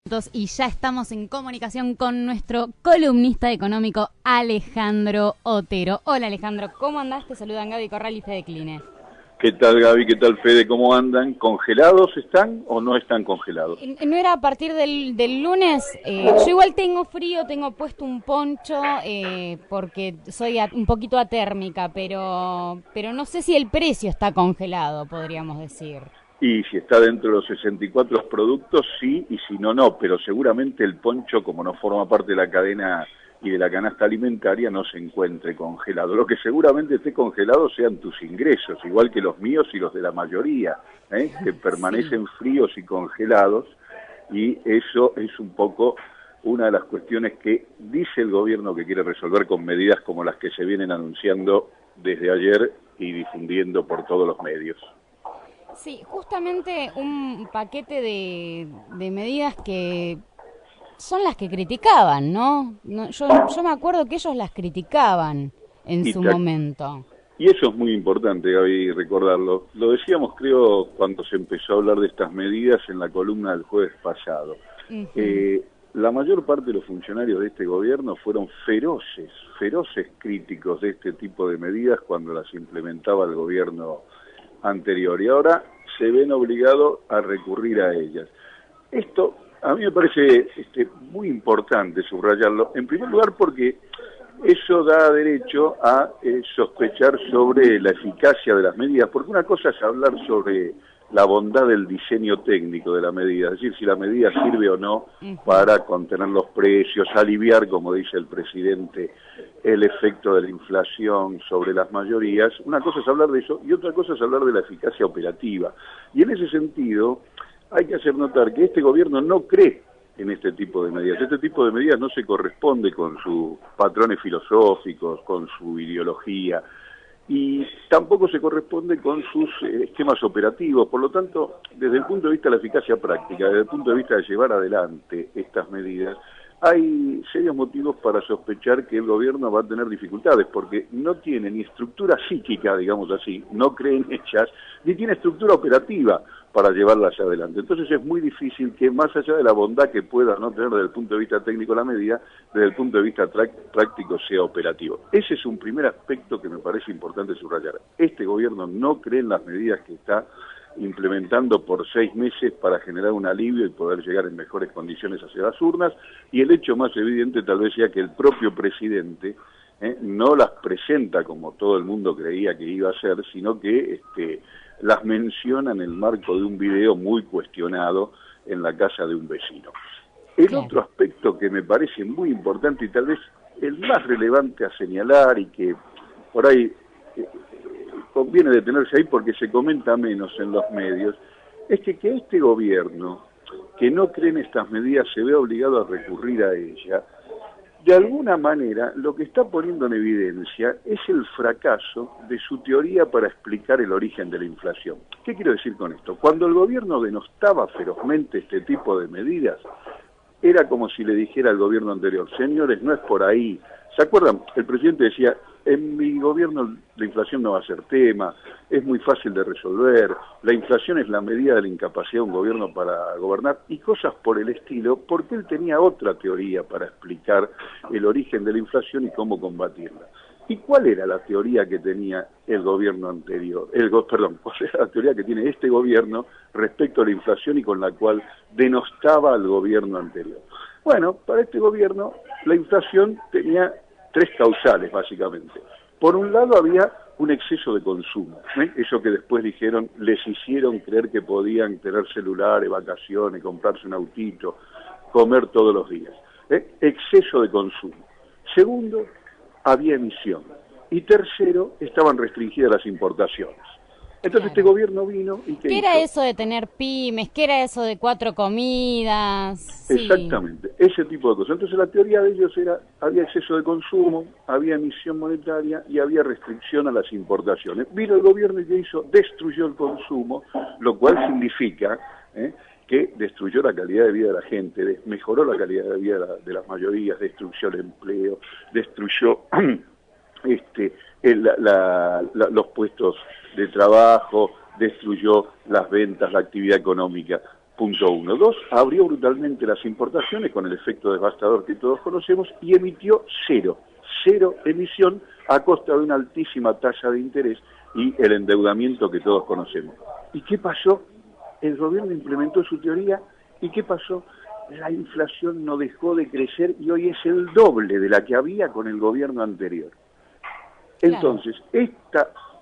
Y ya estamos en comunicación con nuestro columnista económico Alejandro Otero. Hola Alejandro, ¿cómo andás? Te saludan Gaby Corral y Fede Kline. ¿Qué tal Gaby? ¿Qué tal Fede? ¿Cómo andan? ¿Congelados están o no están congelados? No era a partir del lunes. Yo igual tengo frío, tengo puesto un poncho porque soy un poquito atérmica, pero no sé si el precio está congelado, podríamos decir. Y si está dentro de los 64 productos, sí, y si no, no, pero seguramente el poncho, como no forma parte de la cadena y de la canasta alimentaria, no se encuentre congelado. Lo que seguramente esté congelado sean tus ingresos, igual que los míos y los de la mayoría, que permanecen fríos y congelados, y eso es un poco una de las cuestiones que dice el gobierno que quiere resolver con medidas como las que se vienen anunciando desde ayer y difundiendo por todos los medios. Sí, justamente un paquete de medidas que son las que criticaban, ¿no? Yo me acuerdo que ellos las criticaban en su momento. Y eso es muy importante, Gaby, recordarlo. Lo decíamos, creo, cuando se empezó a hablar de estas medidas en la columna del jueves pasado. La mayor parte de los funcionarios de este gobierno fueron feroces críticos de este tipo de medidas cuando las implementaba el gobierno anterior, y ahora se ven obligados a recurrir a ellas. Esto a mí me parece muy importante subrayarlo, en primer lugar porque eso da derecho a sospechar sobre la eficacia de las medidas, porque una cosa es hablar sobre la bondad del diseño técnico de la medida, es decir, si la medida sirve o no para contener los precios, aliviar, como dice el presidente, el efecto de la inflación sobre las mayorías. Una cosa es hablar de eso y otra cosa es hablar de la eficacia operativa. Y en ese sentido hay que hacer notar que este gobierno no cree en este tipo de medidas. Este tipo de medidas no se corresponde con sus patrones filosóficos, con su ideología, y tampoco se corresponde con sus esquemas operativos. Por lo tanto, desde el punto de vista de la eficacia práctica, desde el punto de vista de llevar adelante estas medidas, hay serios motivos para sospechar que el gobierno va a tener dificultades, porque no tiene ni estructura psíquica, digamos así, no cree en ellas, ni tiene estructura operativa para llevarlas adelante. Entonces es muy difícil que, más allá de la bondad que pueda no tener desde el punto de vista técnico la medida, desde el punto de vista práctico sea operativo. Ese es un primer aspecto que me parece importante subrayar. Este gobierno no cree en las medidas que está implementando por 6 meses para generar un alivio y poder llegar en mejores condiciones hacia las urnas, y el hecho más evidente tal vez sea que el propio presidente no las presenta como todo el mundo creía que iba a ser, sino que las menciona en el marco de un video muy cuestionado en la casa de un vecino. El otro aspecto que me parece muy importante y tal vez el más relevante a señalar, y que por ahí conviene detenerse ahí porque se comenta menos en los medios, es que este gobierno, que no cree en estas medidas, se ve obligado a recurrir a ellas. De alguna manera, lo que está poniendo en evidencia es el fracaso de su teoría para explicar el origen de la inflación. ¿Qué quiero decir con esto? Cuando el gobierno denostaba ferozmente este tipo de medidas, era como si le dijera al gobierno anterior: señores, no es por ahí. ¿Se acuerdan? El presidente decía: en mi gobierno la inflación no va a ser tema, es muy fácil de resolver, la inflación es la medida de la incapacidad de un gobierno para gobernar, y cosas por el estilo, porque él tenía otra teoría para explicar el origen de la inflación y cómo combatirla. ¿Y cuál era la teoría que tenía el gobierno anterior? ¿Cuál era la teoría que tiene este gobierno respecto a la inflación y con la cual denostaba al gobierno anterior? Bueno, para este gobierno la inflación tenía 3 causales, básicamente. Por un lado había un exceso de consumo, eso que después dijeron, les hicieron creer que podían tener celulares, vacaciones, comprarse un autito, comer todos los días. Exceso de consumo. Segundo, había emisión. Y tercero, estaban restringidas las importaciones. Entonces este gobierno vino y ¿qué era eso de tener pymes? ¿Qué era eso de 4 comidas? Sí. Exactamente, ese tipo de cosas. Entonces la teoría de ellos era: había exceso de consumo, había emisión monetaria y había restricción a las importaciones. Vino el gobierno y ¿qué hizo? Destruyó el consumo, lo cual significa que destruyó la calidad de vida de la gente, mejoró la calidad de vida de las mayorías, destruyó el empleo, destruyó los puestos de trabajo, destruyó las ventas, la actividad económica. Punto uno. Dos, abrió brutalmente las importaciones con el efecto devastador que todos conocemos y emitió cero emisión a costa de una altísima tasa de interés y el endeudamiento que todos conocemos. ¿Y qué pasó? El gobierno implementó su teoría y ¿qué pasó? La inflación no dejó de crecer y hoy es el doble de la que había con el gobierno anterior. Entonces,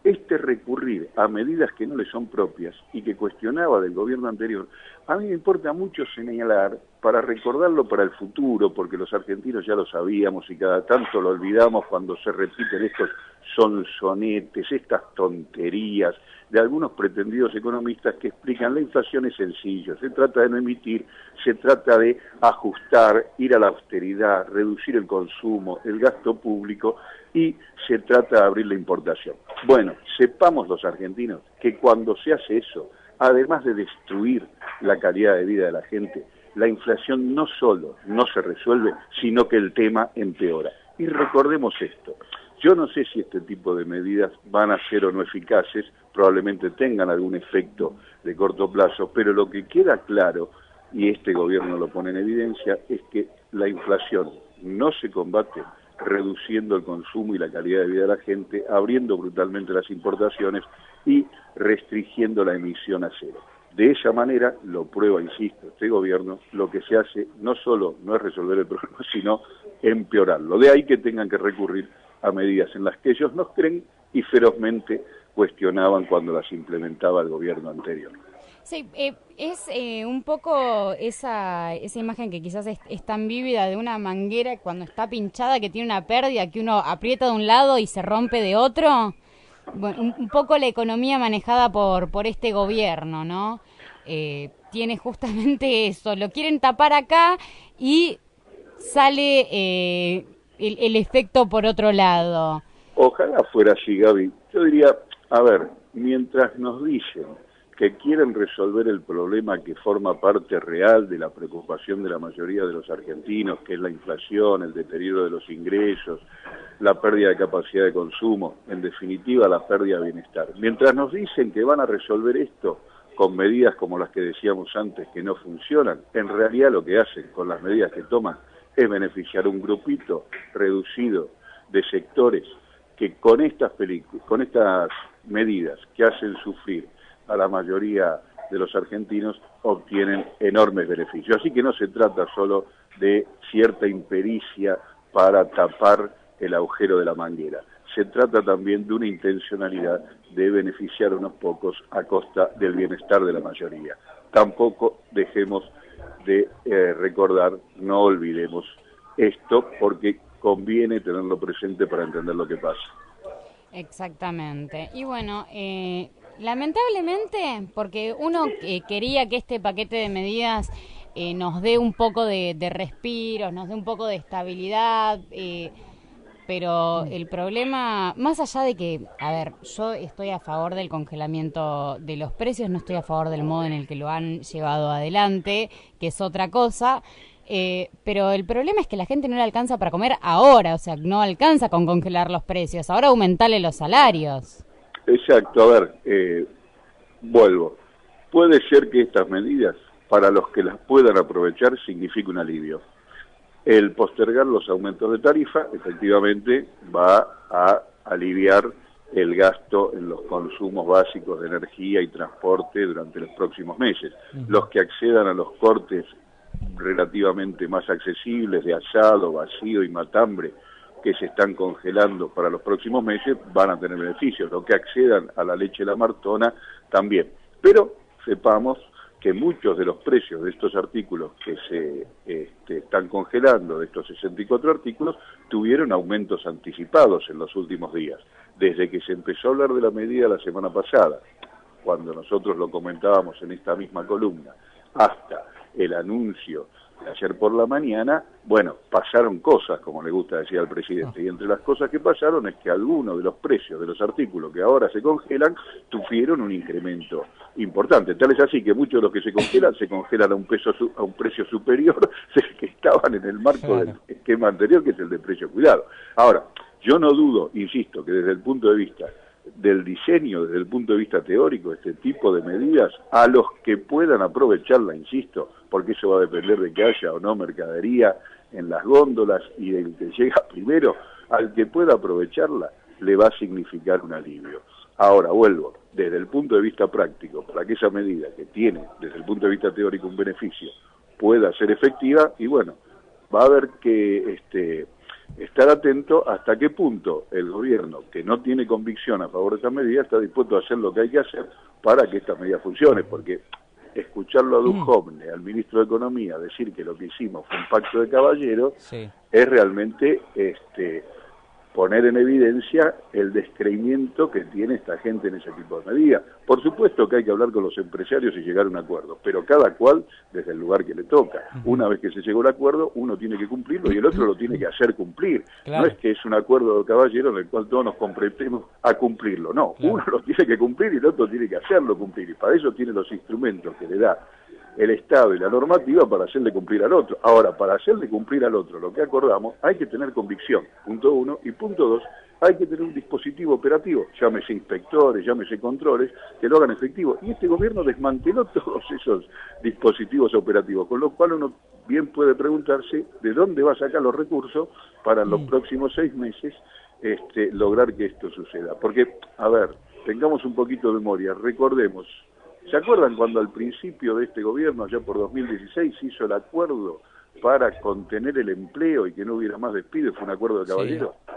este recurrir a medidas que no le son propias y que cuestionaba del gobierno anterior, a mí me importa mucho señalar, para recordarlo para el futuro, porque los argentinos ya lo sabíamos y cada tanto lo olvidamos cuando se repiten estos sonsonetes, estas tonterías de algunos pretendidos economistas que explican la inflación es sencillo, se trata de no emitir, se trata de ajustar, ir a la austeridad, reducir el consumo, el gasto público y se trata de abrir la importación. Bueno, sepamos los argentinos que cuando se hace eso, además de destruir la calidad de vida de la gente, la inflación no solo no se resuelve, sino que el tema empeora. Y recordemos esto, yo no sé si este tipo de medidas van a ser o no eficaces, probablemente tengan algún efecto de corto plazo, pero lo que queda claro, y este gobierno lo pone en evidencia, es que la inflación no se combate reduciendo el consumo y la calidad de vida de la gente, abriendo brutalmente las importaciones y restringiendo la emisión a cero. De esa manera, lo prueba, insisto, este gobierno, lo que se hace no solo no es resolver el problema, sino empeorarlo. De ahí que tengan que recurrir a medidas en las que ellos no creen y ferozmente cuestionaban cuando las implementaba el gobierno anterior. Sí, es un poco esa imagen que quizás es tan vívida de una manguera cuando está pinchada que tiene una pérdida, que uno aprieta de un lado y se rompe de otro. Bueno, un poco la economía manejada por este gobierno, ¿no? Tiene justamente eso, lo quieren tapar acá y sale el efecto por otro lado. Ojalá fuera así, Gaby. Yo diría, a ver, mientras nos dicen que quieren resolver el problema que forma parte real de la preocupación de la mayoría de los argentinos, que es la inflación, el deterioro de los ingresos, la pérdida de capacidad de consumo, en definitiva la pérdida de bienestar. Mientras nos dicen que van a resolver esto con medidas como las que decíamos antes que no funcionan, en realidad lo que hacen con las medidas que toman es beneficiar a un grupito reducido de sectores que con estas medidas que hacen sufrir a la mayoría de los argentinos obtienen enormes beneficios. Así que no se trata solo de cierta impericia para tapar el agujero de la manguera. Se trata también de una intencionalidad de beneficiar a unos pocos a costa del bienestar de la mayoría. Tampoco dejemos de recordar, no olvidemos esto, porque conviene tenerlo presente para entender lo que pasa. Exactamente. Y bueno, lamentablemente, porque uno quería que este paquete de medidas nos dé un poco de respiros, nos dé un poco de estabilidad, pero el problema, más allá de que, a ver, yo estoy a favor del congelamiento de los precios, no estoy a favor del modo en el que lo han llevado adelante, que es otra cosa, pero el problema es que la gente no le alcanza para comer ahora, o sea, no alcanza con congelar los precios, ahora aumentarle los salarios. Exacto, a ver, vuelvo. Puede ser que estas medidas, para los que las puedan aprovechar, signifique un alivio. El postergar los aumentos de tarifa, efectivamente, va a aliviar el gasto en los consumos básicos de energía y transporte durante los próximos meses. Los que accedan a los cortes relativamente más accesibles de asado, vacío y matambre, que se están congelando para los próximos meses, van a tener beneficios. Los que accedan a la leche de la Martona también. Pero sepamos que muchos de los precios de estos artículos que se están congelando, de estos 64 artículos, tuvieron aumentos anticipados en los últimos días. Desde que se empezó a hablar de la medida la semana pasada, cuando nosotros lo comentábamos en esta misma columna, hasta el anuncio de ayer por la mañana, bueno, pasaron cosas, como le gusta decir al presidente, y entre las cosas que pasaron es que algunos de los precios de los artículos que ahora se congelan tuvieron un incremento importante. Tal es así que muchos de los que se congelan a un precio superior del que estaban en el marco del esquema anterior, que es el de precio cuidado. Ahora, yo no dudo, insisto, que desde el punto de vista del diseño desde el punto de vista teórico, este tipo de medidas, a los que puedan aprovecharla, insisto, porque eso va a depender de que haya o no mercadería en las góndolas y del que llega primero, al que pueda aprovecharla, le va a significar un alivio. Ahora, vuelvo, desde el punto de vista práctico, para que esa medida que tiene, desde el punto de vista teórico, un beneficio, pueda ser efectiva, y bueno, va a haber que estar atento hasta qué punto el gobierno, que no tiene convicción a favor de esta medida, está dispuesto a hacer lo que hay que hacer para que esta medida funcione, porque escucharlo a Duhovne, al ministro de Economía, decir que lo que hicimos fue un pacto de caballeros, sí, es realmente poner en evidencia el descreimiento que tiene esta gente en ese tipo de medidas. Por supuesto que hay que hablar con los empresarios y llegar a un acuerdo, pero cada cual desde el lugar que le toca. Una vez que se llegó al acuerdo, uno tiene que cumplirlo y el otro lo tiene que hacer cumplir. Claro. No es que es un acuerdo de caballeros en el cual todos nos comprometemos a cumplirlo, no. Claro. Uno lo tiene que cumplir y el otro tiene que hacerlo cumplir, y para eso tiene los instrumentos que le da el Estado y la normativa para hacerle cumplir al otro. Ahora, para hacerle cumplir al otro lo que acordamos, hay que tener convicción, punto uno, y punto dos, hay que tener un dispositivo operativo, llámese inspectores, llámese controles, que lo hagan efectivo. Y este gobierno desmanteló todos esos dispositivos operativos, con lo cual uno bien puede preguntarse de dónde va a sacar los recursos para en los próximos 6 meses lograr que esto suceda. Porque, a ver, tengamos un poquito de memoria, recordemos, ¿se acuerdan cuando al principio de este gobierno, allá por 2016, se hizo el acuerdo para contener el empleo y que no hubiera más despidos? Fue un acuerdo de caballeros. Sí.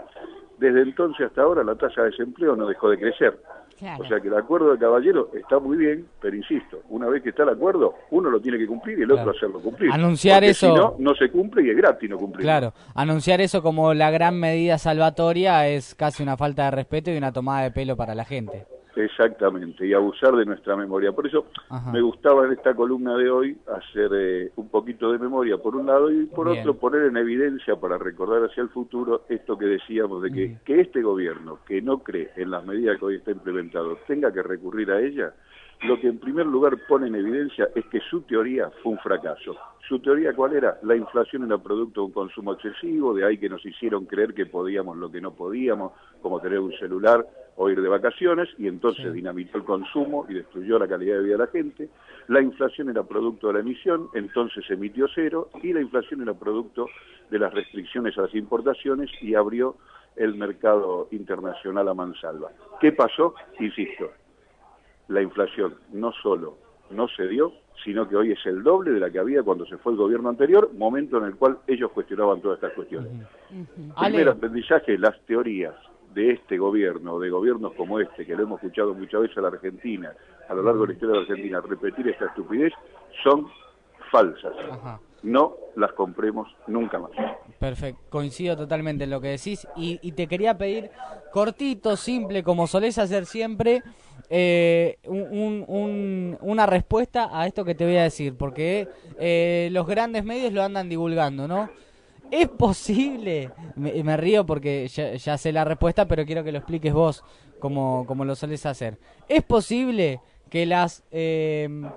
Desde entonces hasta ahora la tasa de desempleo no dejó de crecer. Claro. O sea que el acuerdo de caballeros está muy bien, pero insisto, una vez que está el acuerdo, uno lo tiene que cumplir y el otro hacerlo cumplir. Anunciar eso, si no, no se cumple y es gratis no cumplirlo. Claro, anunciar eso como la gran medida salvatoria es casi una falta de respeto y una tomada de pelo para la gente. Exactamente, y abusar de nuestra memoria. Por eso me gustaba en esta columna de hoy hacer un poquito de memoria por un lado y por otro poner en evidencia para recordar hacia el futuro esto que decíamos de que este gobierno que no cree en las medidas que hoy está implementado tenga que recurrir a ellas. Lo que en primer lugar pone en evidencia es que su teoría fue un fracaso. ¿Su teoría cuál era? La inflación era producto de un consumo excesivo, de ahí que nos hicieron creer que podíamos lo que no podíamos, como tener un celular o ir de vacaciones, y entonces dinamitó el consumo y destruyó la calidad de vida de la gente. La inflación era producto de la emisión, entonces se emitió cero, y la inflación era producto de las restricciones a las importaciones y abrió el mercado internacional a mansalva. ¿Qué pasó? Insisto, la inflación no solo no se dio, sino que hoy es el doble de la que había cuando se fue el gobierno anterior, momento en el cual ellos cuestionaban todas estas cuestiones. Primer aprendizaje, las teorías de este gobierno, de gobiernos como este, que lo hemos escuchado muchas veces a la Argentina, a lo largo de la historia de la Argentina, repetir esta estupidez, son falsas. No las compremos nunca más. Perfecto, coincido totalmente en lo que decís y te quería pedir cortito, simple, como solés hacer siempre, una respuesta a esto que te voy a decir, porque los grandes medios lo andan divulgando, ¿no? ¿Es posible? Me río porque ya sé la respuesta, pero quiero que lo expliques vos como lo solés hacer. ¿Es posible que las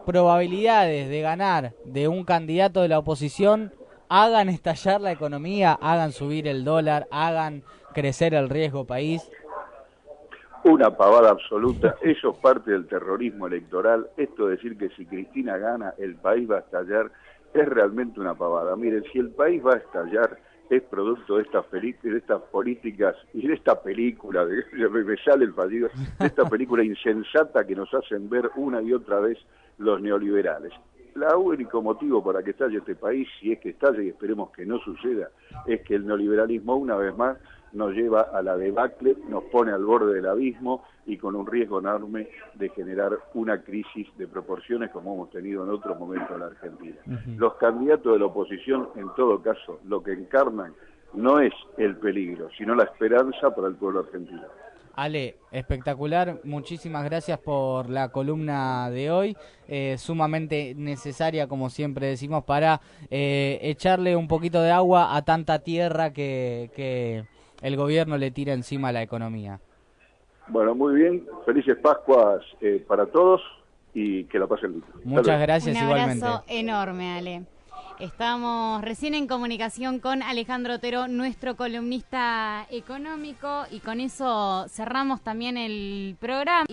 probabilidades de ganar de un candidato de la oposición hagan estallar la economía, hagan subir el dólar, hagan crecer el riesgo país? Una pavada absoluta. Eso es parte del terrorismo electoral. Esto de decir que si Cristina gana el país va a estallar es realmente una pavada. Miren, si el país va a estallar es producto de estas políticas y de esta película, me sale el fallido, de esta película insensata que nos hacen ver una y otra vez los neoliberales. El único motivo para que estalle este país, si es que estalle y esperemos que no suceda, es que el neoliberalismo una vez más nos lleva a la debacle, nos pone al borde del abismo y con un riesgo enorme de generar una crisis de proporciones como hemos tenido en otros momentos en la Argentina. Los candidatos de la oposición, en todo caso, lo que encarnan no es el peligro, sino la esperanza para el pueblo argentino. Ale, espectacular, muchísimas gracias por la columna de hoy, sumamente necesaria, como siempre decimos, para echarle un poquito de agua a tanta tierra que el gobierno le tira encima a la economía. Bueno, muy bien, felices Pascuas para todos y que la pasen bien. Muchas gracias igualmente. Un abrazo enorme, Ale. Estamos recién en comunicación con Alejandro Otero, nuestro columnista económico, y con eso cerramos también el programa.